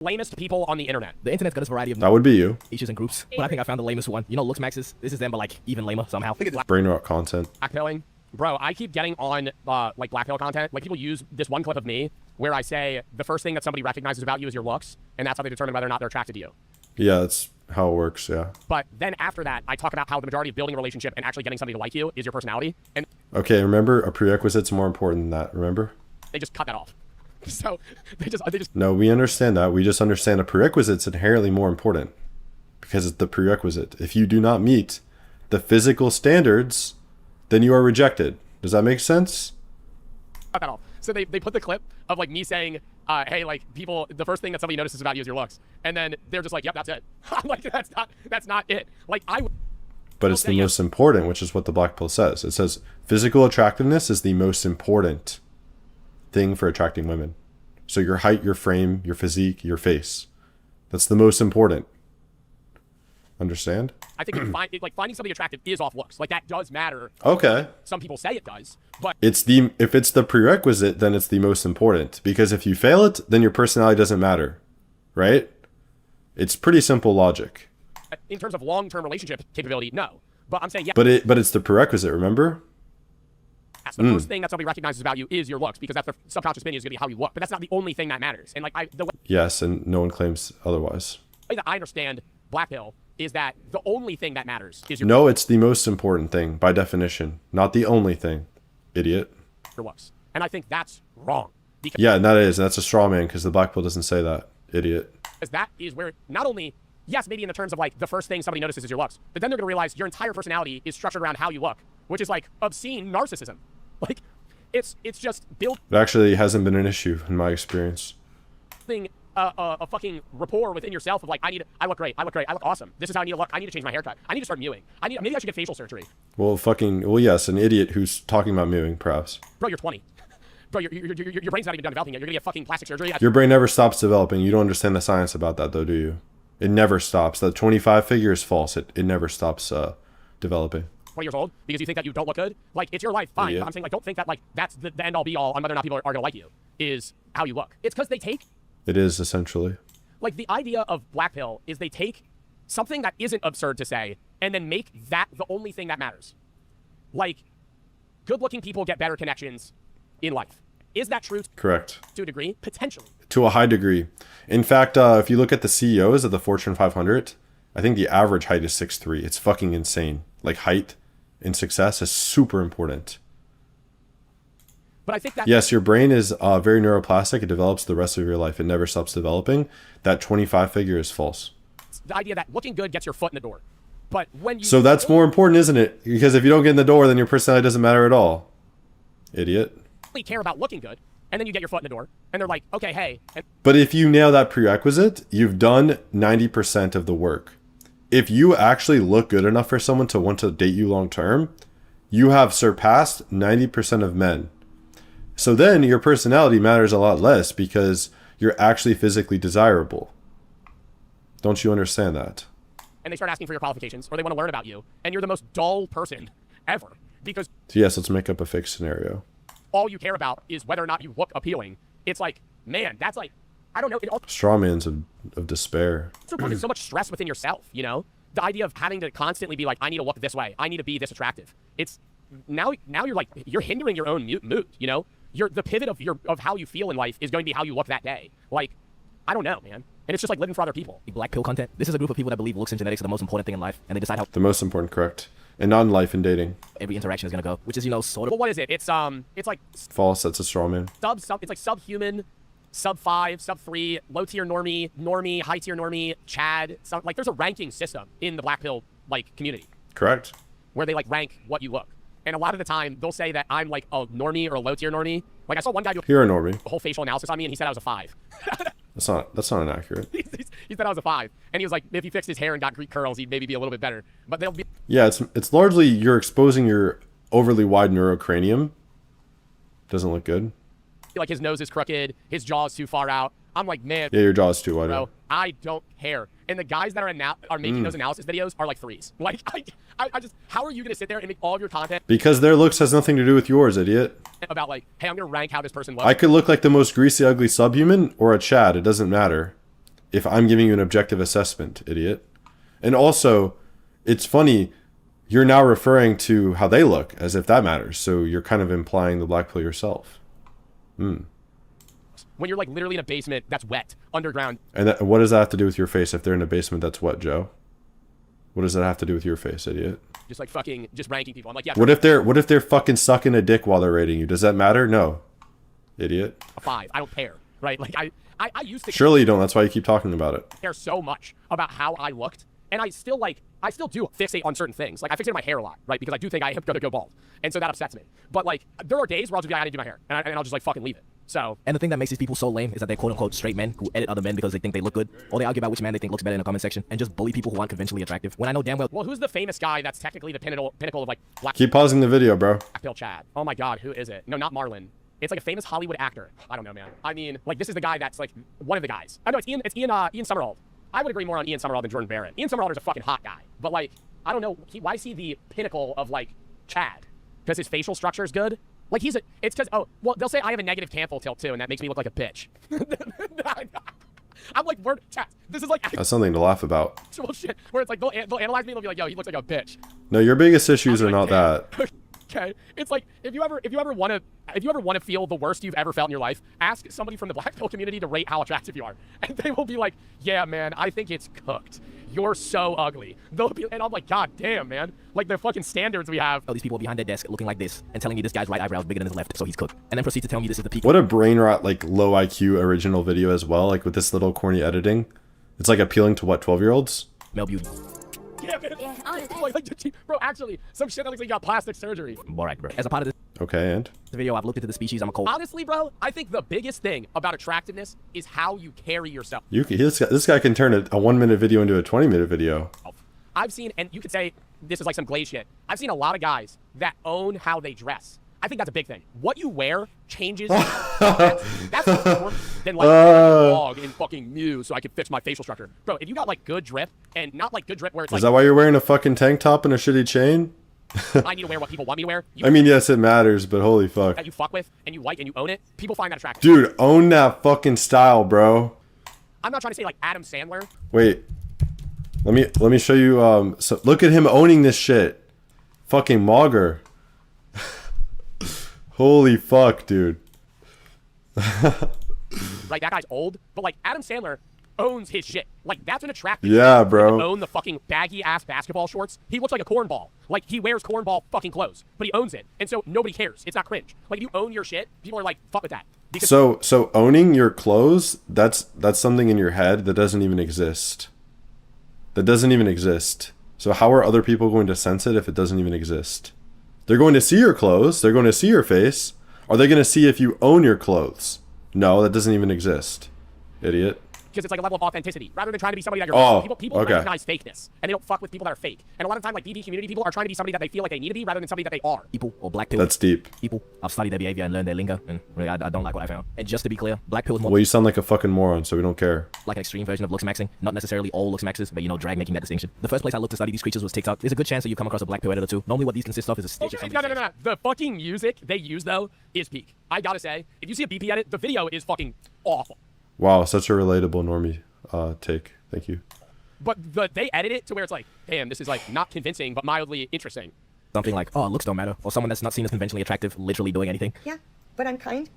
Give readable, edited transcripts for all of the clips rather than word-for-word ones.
lamest people on the internet. The internet's got this variety of That would be you. niches and groups, but I think I found the lamest one. You know, Looksmaxxing. This is them, but like even lamer somehow. Brain rot content. Blackpilling. Bro, I keep getting on like blackpill content. Like people use this one clip of me where I say the first thing that somebody recognizes about you is your looks, and that's how they determine whether or not they're attracted to you. Yeah, that's how it works, yeah. But then after that, I talk about how the majority of building a relationship and actually getting somebody to like you is your personality. And okay, remember, a prerequisite's more important than that, remember? they just cut that off. So they just No, we understand that. We just understand a prerequisite's inherently more important because it's the prerequisite. If you do not meet the physical standards, then you are rejected. Does that make sense? cut that off. So they put the clip of like me saying, hey, like people, the first thing that somebody notices about you is your looks. And then they're just like, yep, that's it. I'm like, that's not it. Like But it's the most important, which is what the black pill says. It says physical attractiveness is the most important thing for attracting women. So your height, your frame, your physique, your face. That's the most important. Understand? I think finding somebody attractive is off looks. Like that does matter. Okay. Some people say it does, but if it's the prerequisite, then it's the most important. Because if you fail it, then your personality doesn't matter. Right? It's pretty simple logic. in terms of long-term relationship capability, no. But I'm saying, yeah. But it's the prerequisite, remember? That's the first thing that somebody recognizes about you is your looks, because that's their subconscious opinion is going to be how you look. But that's not the only thing that matters. And like Yes, and no one claims otherwise. way that I understand black pill is that the only thing that matters is your No, it's the most important thing by definition, not the only thing. Idiot. looks. And I think that's wrong. Because Yeah, and that's a straw man because the black pill doesn't say that. Idiot. that is where not only, yes, maybe in the terms of like the first thing somebody notices is your looks, but then they're going to realize your entire personality is structured around how you look, which is like obscene narcissism. Like it's just building It actually hasn't been an issue in my experience. a fucking rapport within yourself of like, I look great, I look awesome. This is how I need to look. I need to change my haircut. I need to start mewing. Maybe I should get facial surgery. Well, yes, an idiot who's talking about mewing, perhaps. Bro, you're 20. Bro, your brain's not even done developing yet. You're gonna get fucking plastic surgery. Your brain never stops developing. You don't understand the science about that, though, do you? It never stops. That 25 figure is false. It never stops developing. 20 years old because you think that you don't look good. Like, it's your life, fine. Yeah. But I'm saying, like, don't think that, like, that's the end all be all on whether or not people are gonna like you is how you look. It's because they take, It is, essentially. like, the idea of black pill is they take something that isn't absurd to say and then make that the only thing that matters. Like, good-looking people get better connections in life. Is that true? Correct. To a degree? Potentially. To a high degree. In fact, if you look at the CEOs of the Fortune 500, I think the average height is 6'3". It's fucking insane. Like, height in success is super important. But I think that... Yes, your brain is very neuroplastic. It develops the rest of your life. It never stops developing. That 25 figure is false. The idea that looking good gets your foot in the door. But when you... So that's more important, isn't it? Because if you don't get in the door, then your personality doesn't matter at all. Idiot. Only care about looking good, and then you get your foot in the door, and they're like, okay, hey. And But if you nail that prerequisite, you've done 90% of the work. If you actually look good enough for someone to want to date you long term, you have surpassed 90% of men. So then your personality matters a lot less because you're actually physically desirable. Don't you understand that? and they start asking for your qualifications, or they want to learn about you, and you're the most dull person ever, because Yes, let's make up a fake scenario. all you care about is whether or not you look appealing. It's like, man, that's like, I don't know. It also Strawmans of despair. causes so much stress within yourself, you know? The idea of having to constantly be like, I need to look this way. I need to be this attractive. It's, now you're like, you're hindering your own mood, you know? The pivot of how you feel in life is going to be how you look that day. Like, I don't know, man. And it's just like living for other people. Black pill content. This is a group of people that believe looks and genetics are the most important thing in life, and they decide how The most important, correct. And not in life and dating. every interaction is gonna go, which is, you know, sort of. Well, what is it? It's like False, that's a strawman. it's like subhuman, sub 5, sub 3, low tier normie, high tier normie, Chad. Like there's a ranking system in the black pill like community Correct. where they like rank what you look. And a lot of the time they'll say that I'm like a normie or a low tier normie. Like I saw one guy do You're a normie. a whole facial analysis on me and he said I was a 5. That's not inaccurate. he said I was a 5. And he was like, if he fixed his hair and got Greek curls, he'd maybe be a little bit better. But they'll be Yeah, it's largely you're exposing your overly wide neurocranium. Doesn't look good. like his nose is crooked, his jaw is too far out. I'm like, man, Yeah, your jaw's too wide. bro, I don't care. And the guys that are making those analysis videos are like 3s. Like, I just, how are you going to sit there and make all of your content Because their looks has nothing to do with yours, idiot. about like, hey, I'm going to rank how this person looks? I could look like the most greasy, ugly subhuman or a Chad. It doesn't matter. if I'm giving you an objective assessment, idiot. And also, it's funny, you're now referring to how they look as if that matters. So you're kind of implying the black pill yourself. When you're like literally in a basement that's wet, underground. And what does that have to do with your face if they're in a basement that's wet, Joe? What does that have to do with your face, idiot? Just like fucking, just ranking people. I'm like, yeah. What if they're fucking sucking a dick while they're rating you? Does that matter? No. Idiot. A 5. I don't care, right? Like I used to Surely you don't. That's why you keep talking about it. care so much about how I looked. And I still do fixate on certain things. Like I fixate on my hair a lot, right? Because I do think I am gonna go bald. And so that upsets me. But like, there are days where I'll just be like, I didn't do my hair. And I'll just like fucking leave it. So. And the thing that makes these people so lame is that they're quote-unquote straight men who edit other men because they think they look good, or they argue about which man they think looks better in the comment section, and just bully people who aren't conventionally attractive. When I know damn well. Well, who's the famous guy that's technically the pinnacle of like black Keep pausing the video, bro. pill Chad? Oh my God, who is it? No, not Marlon. It's like a famous Hollywood actor. I don't know, man. I mean, like this is the guy that's like one of the guys. I know it's Ian Somerhalder. I would agree more on Ian Somerhalder than Jordan Barrett. Ian Somerhalder's a fucking hot guy, but like I don't know, why is he the pinnacle of like Chad? Because his facial structure is good. Like it's because they'll say I have a negative canthal tilt too, and that makes me look like a bitch. I'm like, Chad, this is like That's something to laugh about. actual shit. Where it's like they'll analyze me, they'll be like, yo, he looks like a bitch. No, your biggest issues are not that. Okay, it's like if you ever want to feel the worst you've ever felt in your life, ask somebody from the black pill community to rate how attractive you are, and they will be like, yeah, man, I think it's cooked. You're so ugly. And I'm like, God damn, man, like the fucking standards we have. These people behind their desk looking like this and telling me this guy's right eyebrow is bigger than his left, so he's cooked. And then proceed to tell me this is the peak. What a brain rot, like low IQ original video as well, like with this little corny editing. It's like appealing to what, 12-year-olds? Male beauty. Yeah, man. Bro, actually, some shit that looks like you got plastic surgery. Bart, bro. As a part of this Okay, and? video, I've looked into the species. I'm a cold. Honestly, bro, I think the biggest thing about attractiveness is how you carry yourself. This guy can turn a 1-minute video into a 20-minute video. I've seen, and you could say this is like some glaze shit, I've seen a lot of guys that own how they dress. I think that's a big thing. What you wear changes. that's more than like a dog in fucking Mew so I can fix my facial structure. Bro, if you got like good drip and not like good drip where it's Is that why you're wearing a fucking tank top and a shitty chain? I need to wear what people want me to wear. I mean, yes, it matters, but holy fuck. That you fuck with and you like and you own it, people find that attractive. Dude, own that fucking style, bro. I'm not trying to say like Adam Sandler. Wait. Let me show you so look at him owning this shit. Fucking Mauger. Holy fuck, dude. Like that guy's old, but like Adam Sandler owns his shit. Like that's an attractive. Yeah, bro. Own the fucking baggy ass basketball shorts. He looks like a cornball. Like he wears cornball fucking clothes, but he owns it, and so nobody cares. It's not cringe. Like if you own your shit, people are like, fuck with that. Because So owning your clothes, that's something in your head that doesn't even exist. That doesn't even exist. So how are other people going to sense it if it doesn't even exist? They're going to see your clothes. They're going to see your face. Are they going to see if you own your clothes? No, that doesn't even exist. Idiot. Because it's like a level of authenticity. Rather than trying to be somebody that you're people okay. recognize fakeness. And they don't fuck with people that are fake. And a lot of time, like BB community people are trying to be somebody that they feel like they need to be rather than somebody that they are. People or black pill. That's deep. People. I've studied their behavior and learned their lingo, and really, I don't like what I found. And just to be clear, black pill is more Well, you sound like a fucking moron, so we don't care. like an extreme version of looksmaxxing. Not necessarily all looksmaxers, but drag making that distinction. The first place I looked to study these creatures was TikTok. There's a good chance that you come across a black pill editor too. Normally what these consist of is a stitch of somebody's No. The fucking music they use though is peak. I gotta say, if you see a BP edit, the video is fucking awful. Wow, such a relatable normie take. Thank you. But they edit it to where it's like, damn, this is like not convincing, but mildly interesting. Something like, oh, looks don't matter. Or someone that's not seen as conventionally attractive literally doing anything. Yeah, but I'm kind,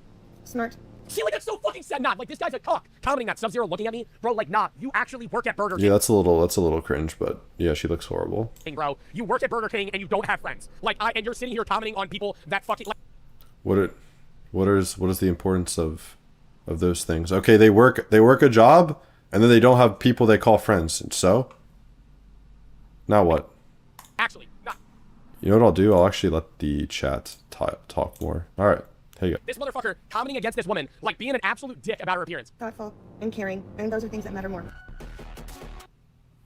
smart. See, like that's so fucking sad. Nah, like this guy's a cock. Commenting that Sub-Zero looking at me, bro. Like, nah, you actually work at Burger King. Yeah, that's a little cringe, but yeah, she looks horrible. Bro, you work at Burger King and you don't have friends. Like, and you're sitting here commenting on people that fucking like. What is the importance of those things? Okay, they work a job and then they don't have people they call friends. So now what? Actually, nah. You know what I'll do? I'll actually let the chat talk more. All right, here you go. This motherfucker commenting against this woman, like being an absolute dick about her appearance. Thoughtful and caring, and those are things that matter more.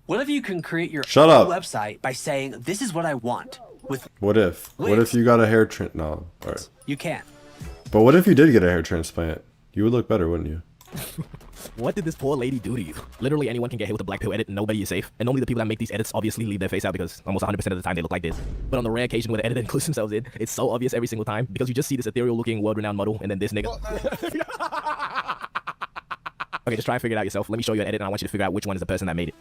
What if you can create your Shut own up. website by saying, this is what I want? With What if you got a hair no, all right. You can. But what if you did get a hair transplant? You would look better, wouldn't you? What did this poor lady do to you? Literally anyone can get hit with a black pill edit and nobody is safe. And only the people that make these edits obviously leave their face out because almost 100% of the time they look like this. But on the rare occasion where the editor includes themselves in, it's so obvious every single time because you just see this ethereal looking world-renowned model and then this nigga. Okay, just try and figure it out yourself. Let me show you an edit, and I want you to figure out which one is the person that made it.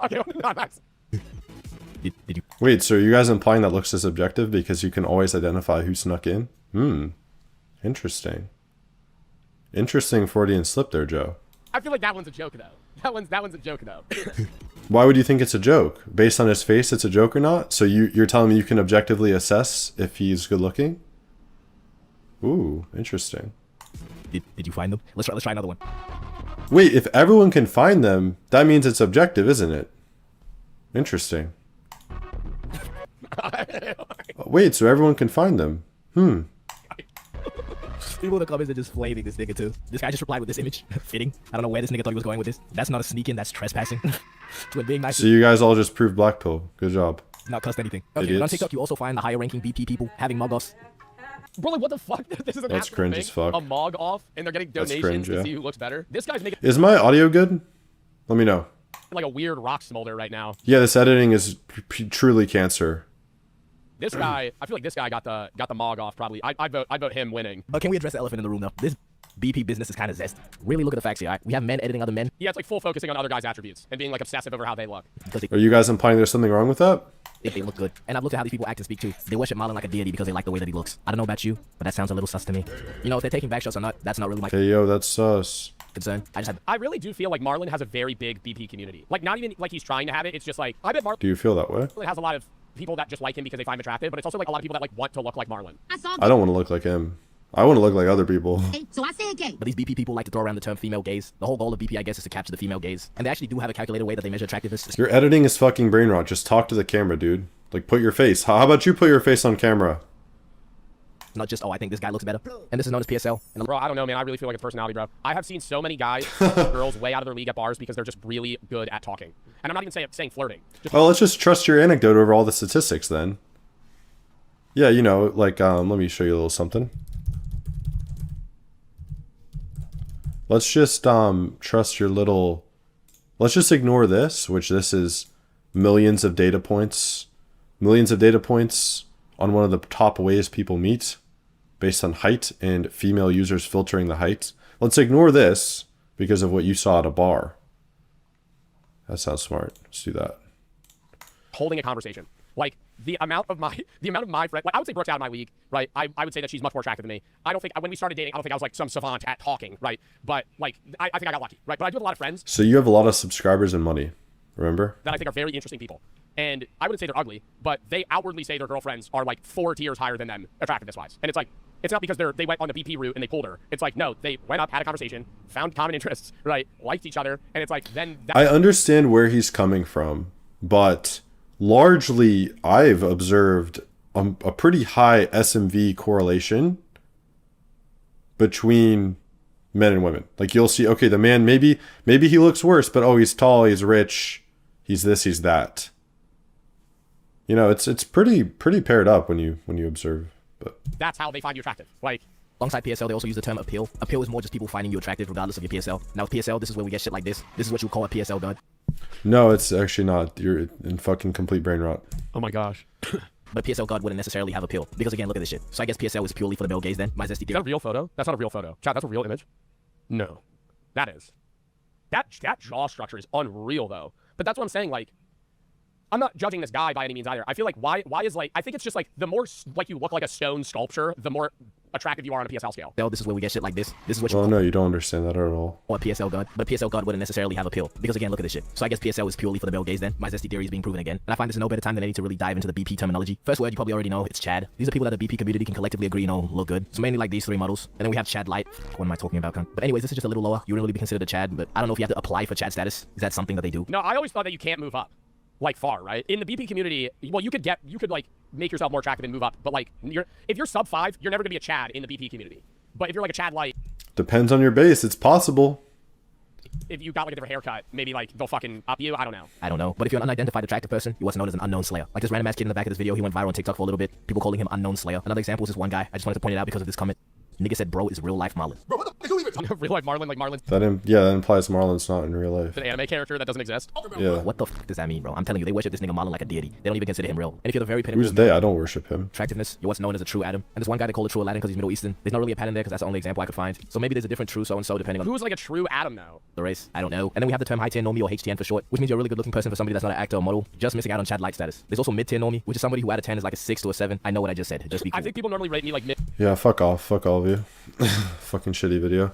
Okay, nice. Did you? Wait, so are you guys implying that looks is objective because you can always identify who snuck in? Interesting. Interesting Freudian slip there, Joe. I feel like that one's a joke though. That one's a joke though. Why would you think it's a joke? Based on his face, it's a joke or not? So you're telling me you can objectively assess if he's good looking? Ooh, interesting. Did you find them? Let's try another one. Wait, if everyone can find them, that means it's objective, isn't it? Interesting. Wait, so everyone can find them? People in the comments are just flaming this nigga too. This guy just replied with this image. Fitting. I don't know where this nigga thought he was going with this. That's not a sneak in, that's trespassing. To being nice. So you guys all just proved black pill. Good job. Not cussed anything. Okay, Idiots. on TikTok you also find the higher ranking BP people having mug-offs. Bro, like what the fuck? This is an That's actual cringe thing. as fuck. A mog off, and they're getting That's donations cringe, yeah. to see who looks better. This guy's making Is my audio good? Let me know. like a weird rock smolder right now. Yeah, this editing is truly cancer. This guy, I feel like this guy got the mog off probably. I vote him winning. Can we address the elephant in the room though? This BP business is kind of zesty. Really look at the facts here, alright? We have men editing other men Yeah, it's like full focusing on other guys' attributes and being like obsessive over how they look. because Are you guys implying there's something wrong with that? they look good. And I've looked at how these people act and speak too. They worship Marlon like a deity because they like the way that he looks. I don't know about you, but that sounds a little sus to me. You know, if they're taking back shots or not, that's not really my Hey, yo, that's sus. concern. I just have I really do feel like Marlon has a very big BP community. Like not even like he's trying to have it. It's just like I bet Marlon Do you feel that way? has a lot of people that just like him because they find him attractive, but it's also like a lot of people that like want to look like Marlon. I don't want to look like him. I want to look like other people. So I said gay. But these BP people like to throw around the term female gaze. The whole goal of BP, I guess, is to capture the female gaze. And they actually do have a calculated way that they measure attractiveness. Your editing is fucking brain rot. Just talk to the camera, dude. Like, put your face. How about you put your face on camera? Not just, oh, I think this guy looks better. And this is known as PSL. And Bro, I don't know, man. I really feel like it's personality, bro. I have seen so many guys, girls way out of their league at bars because they're just really good at talking. And I'm not even saying flirting. Just Well, let's just trust your anecdote over all the statistics then. Yeah, you know, like, let me show you a little something. Let's just trust your little... Let's just ignore this, which this is millions of data points. Millions of data points on one of the top ways people meet based on height and female users filtering the height. Let's ignore this because of what you saw at a bar. That sounds smart. Let's do that. holding a conversation. Like the amount of my friend, like I would say Brooke's out of my league, right? I would say that she's much more attractive than me. I don't think when we started dating, I don't think I was like some savant at talking, right? But like I think I got lucky, right? But I do have a lot of friends So you have a lot of subscribers and money, remember? that I think are very interesting people. And I wouldn't say they're ugly, but they outwardly say their girlfriends are like 4 tiers higher than them attractiveness wise. And it's like, it's not because they went on the BP route and they pulled her. It's like, no, they went up, had a conversation, found common interests, right? Liked each other. And it's like, then that, I understand where he's coming from, but largely I've observed a pretty high SMV correlation between men and women. Like you'll see, okay, the man, maybe he looks worse, but oh, he's tall, he's rich, he's this, he's that. You know, it's pretty paired up when you observe. But that's how they find you attractive. Like, Alongside PSL, they also use the term appeal. Appeal is more just people finding you attractive regardless of your PSL. Now with PSL, this is where we get shit like this. This is what you call a PSL dud. no, it's actually not. You're in fucking complete brain rot. oh my gosh. But PSL god wouldn't necessarily have appeal. Because again, look at this shit. So I guess PSL is purely for the male gaze then. My zesty Is that theory. a real photo? That's not a real photo. Chat, that's a real image? No. That is. That jaw structure is unreal though. But that's what I'm saying, like, I'm not judging this guy by any means either. I feel like why is like, I think it's just like the more like you look like a stone sculpture, the more attractive you are on a PSL scale. This is where we get shit like this. This is what you Well, call no, you don't understand that at all. a PSL god. But a PSL god wouldn't necessarily have appeal. Because again, look at this shit. So I guess PSL is purely for the male gaze then. My zesty theory is being proven again. And I find this is no better time than any to really dive into the BP terminology. First word you probably already know, it's Chad. These are people that the BP community can collectively agree, look good. So mainly like these 3 models. And then we have Chad Light. What am I talking about, cunt? But anyways, this is just a little lower. You wouldn't really be considered a Chad, but I don't know if you have to apply for Chad status. Is that something that they do? No, I always thought that you can't move up like far, right? In the BP community, well, you could like make yourself more attractive and move up, but like if you're sub 5, you're never gonna be a Chad in the BP community. But if you're like a Chad Light, Depends on your base. It's possible. if you got like a different haircut, maybe like they'll fucking up you. I don't know. I don't know. But if you're an unidentified attractive person, you're what's known as an unknown slayer. Like this random ass kid in the back of this video, he went viral on TikTok for a little bit. People calling him unknown slayer. Another example is this one guy. I just wanted to point it out because of this comment. Nigga said bro is real life Marlon. Real life Marlon, like Marlon's That implies Marlon's not in real life. an anime character that doesn't exist. Yeah. What the f does that mean, bro? I'm telling you, they worship this nigga Marlon like a deity. They don't even consider him real. And if you're the very pinnacle Who's they? I don't worship him. attractiveness, you're what's known as a true Adam. And there's one guy they call a true Aladdin because he's Middle Eastern. There's not really a pattern there because that's the only example I could find. So maybe there's a different true so-and-so depending on Who's like a true Adam though? the race. I don't know. And then we have the term high-tier normie or HTN for short, which means you're a really good-looking person for somebody that's not an actor or model, just missing out on Chad Light status. There's also mid-tier normie, which is somebody who out of 10 is like a 6 to a 7. I know what I just said. Just be cool. I think people normally rate me like mid. Yeah, fuck off. Fuck all of you. Fucking shitty video.